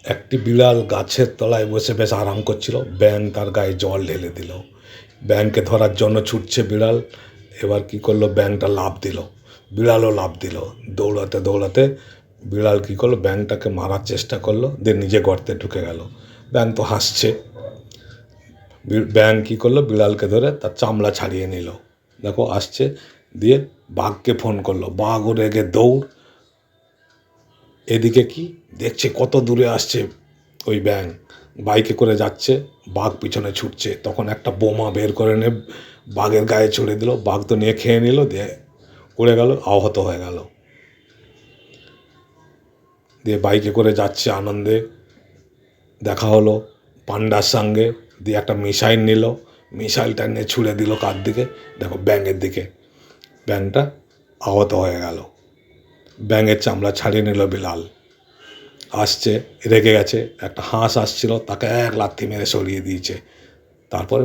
একটি বিড়াল গাছের তলায় বসে বেশ আরাম করছিল। ব্যাঙ তার গায়ে জল ঢেলে দিল। ব্যাঙকে ধরার জন্য ছুটছে বিড়াল। এবার কী করলো, ব্যাঙটা লাফ দিল, বিড়ালও লাফ দিল। দৌড়াতে দৌড়াতে বিড়াল কী করলো, ব্যাঙটাকে মারার চেষ্টা করলো, দিয়ে নিজে গর্তে ঢুকে গেল। ব্যাঙ তো হাসছে। ব্যাঙ কী করলো, বিড়ালকে ধরে তার চামড়া ছাড়িয়ে নিল। দেখো আসছে, দিয়ে বাঘকে ফোন করলো। বাঘও রেগে দৌড়। এদিকে কি দেখছে, কত দূরে আসছে ওই ব্যাঙ, বাইকে করে যাচ্ছে, বাঘ পিছনে ছুটছে। তখন একটা বোমা বের করে এনে বাঘের গায়ে ছুড়ে দিল। বাঘ তো নিয়ে খেয়ে নিল, দিয়ে উড়ে গেল, আহত হয়ে গেল। দিয়ে বাইকে করে যাচ্ছে আনন্দে, দেখা হলো পান্ডার সঙ্গে, দিয়ে একটা মিসাইল নিল, মিসাইলটা নিয়ে ছুড়ে দিল কার দিকে, দেখো ব্যাঙের দিকে। ব্যাঙটা আহত হয়ে গেল। ব্যাঙের চামড়া ছাড়িয়ে নিল বিড়াল। আসছে, রেগে গেছে। একটা হাঁস আসছিল, তাকে এক লাথি মেরে সরিয়ে দিয়েছে। তারপরে